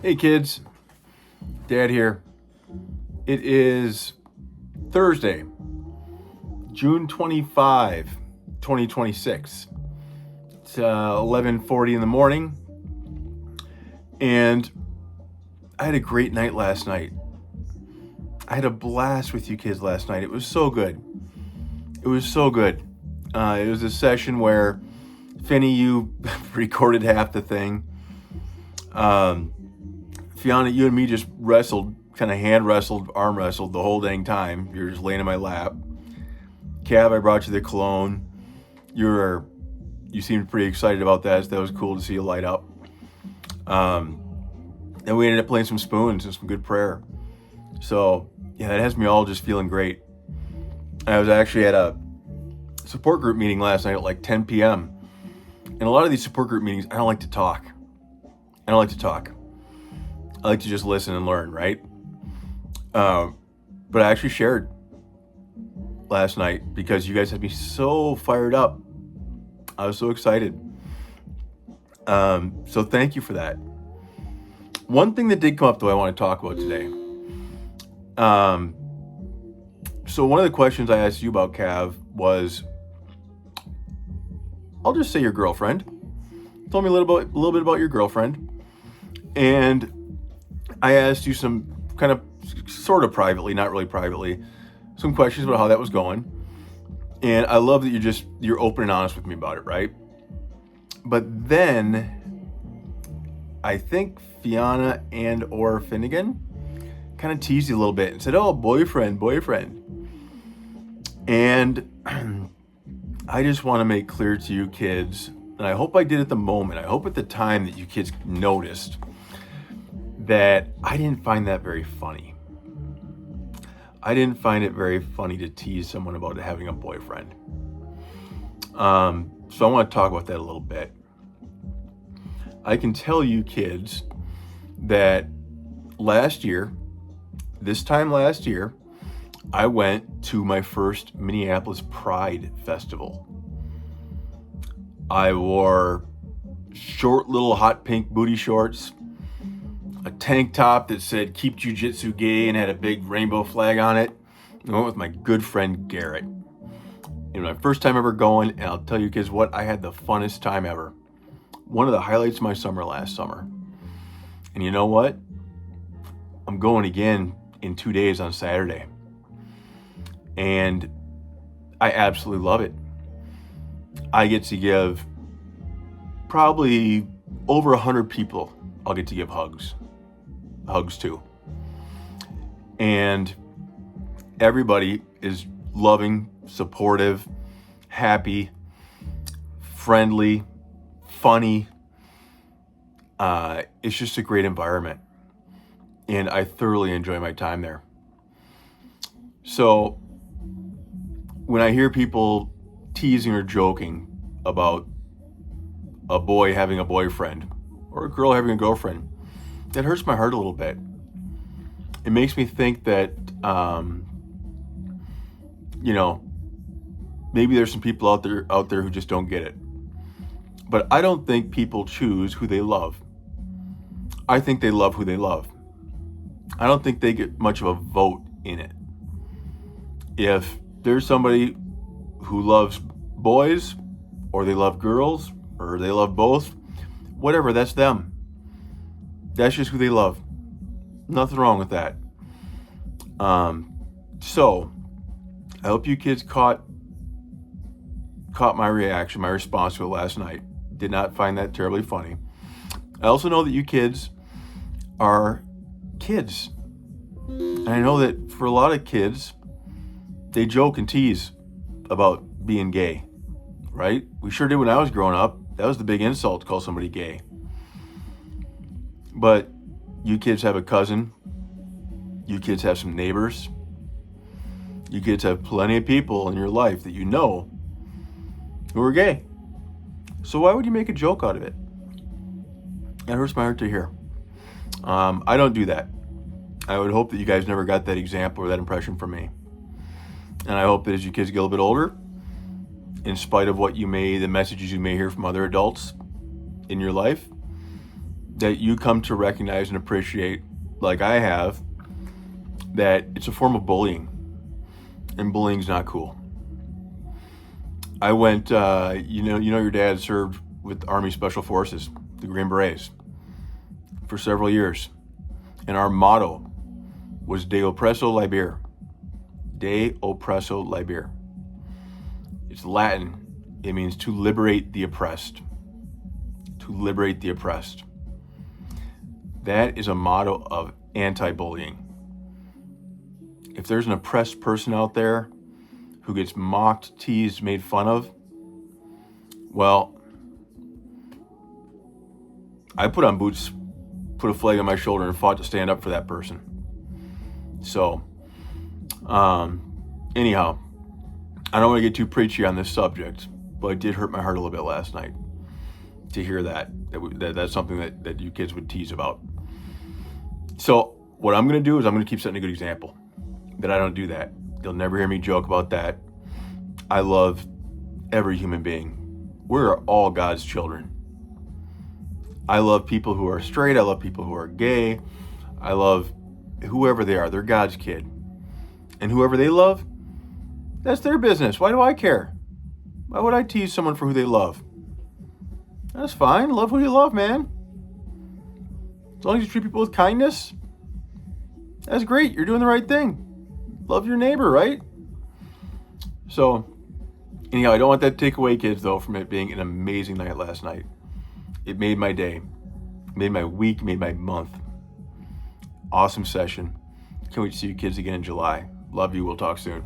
Hey kids, Dad here. It is Thursday, June 25, 2026. It's 11:40 in the morning, and I had a great night last night. I had a blast with you kids last night. It was so good. It was so good. It was a session where Finney, you recorded half the thing. Fiona, you and me just wrestled, kind of hand wrestled, arm wrestled the whole dang time. You're just laying in my lap. Cav, I brought you the cologne. You seemed pretty excited about that. So that was cool to see you light up. Then we ended up playing some spoons and some good prayer. So yeah, that has me all just feeling great. I was actually at a support group meeting last night at like 10 p.m. And a lot of these support group meetings, I don't like to talk. I like to just listen and learn, right? But I actually shared last night because you guys had me so fired up. I was so excited. So thank you for that. One thing that did come up, though, I want to talk about today. So one of the questions I asked you about, Cav, was, I'll just say your girlfriend. Tell me a little bit about your girlfriend. And I asked you some kind of sort of privately, not really privately, some questions about how that was going. And I love that you're open and honest with me about it, right? But then I think Fiona and or Finnegan kind of teased you a little bit and said, "Oh, boyfriend." And I just want to make clear to you kids, and I hope I did at the moment, I hope at the time that you kids noticed that I didn't find that very funny. I didn't find it very funny to tease someone about having a boyfriend. So I want to talk about that a little bit. I can tell you kids that this time last year, I went to my first Minneapolis Pride Festival. I wore short little hot pink booty shorts, a tank top that said "Keep Jiu-Jitsu Gay" and had a big rainbow flag on it. I went with my good friend Garrett. And my first time ever going, and I'll tell you kids what, I had the funnest time ever. One of the highlights of my summer last summer. And you know what? I'm going again in 2 days on Saturday. And I absolutely love it. I get to give probably over 100 people, I'll get to give hugs to. And everybody is loving, supportive, happy, friendly, funny. It's just a great environment. And I thoroughly enjoy my time there. So when I hear people teasing or joking about a boy having a boyfriend or a girl having a girlfriend, that hurts my heart a little bit. It makes me think that, maybe there's some people out there who just don't get it. But I don't think people choose who they love. I think they love who they love. I don't think they get much of a vote in it. If there's somebody who loves boys, or they love girls, or they love both, whatever, that's them. That's just who they love. Nothing wrong with that. So I hope you kids caught my reaction, my response to it last night. Did not find that terribly funny. I also know that you kids are kids. And I know that for a lot of kids, they joke and tease about being gay, right? We sure did when I was growing up. That was the big insult to call somebody gay. But you kids have a cousin. You kids have some neighbors. You kids have plenty of people in your life that you know who are gay. So why would you make a joke out of it? That hurts my heart to hear. I don't do that. I would hope that you guys never got that example or that impression from me. And I hope that as you kids get a little bit older, in spite of the messages you may hear from other adults in your life, that you come to recognize and appreciate, like I have, that it's a form of bullying, and bullying's not cool. I went, your dad served with Army Special Forces, the Green Berets, for several years. And our motto was De Oppresso Liber. De Oppresso Liber. It's Latin. It means to liberate the oppressed. To liberate the oppressed. That is a motto of anti-bullying. If there's an oppressed person out there who gets mocked, teased, made fun of, well, I put on boots, put a flag on my shoulder, and fought to stand up for that person. So, anyhow, I don't want to get too preachy on this subject, but it did hurt my heart a little bit last night to hear that's something that you kids would tease about. So what I'm going to do is I'm going to keep setting a good example that I don't do that. You'll never hear me joke about that. I love every human being. We're all God's children. I love people who are straight. I love people who are gay. I love whoever they are. They're God's kid. And whoever they love, that's their business. Why do I care? Why would I tease someone for who they love? That's fine. Love who you love, man. As long as you treat people with kindness, that's great. You're doing the right thing. Love your neighbor, right? So, anyhow, I don't want that to take away, kids, though, from it being an amazing night last night. It made my day, made my week, made my month. Awesome session. Can't wait to see you kids again in July. Love you. We'll talk soon.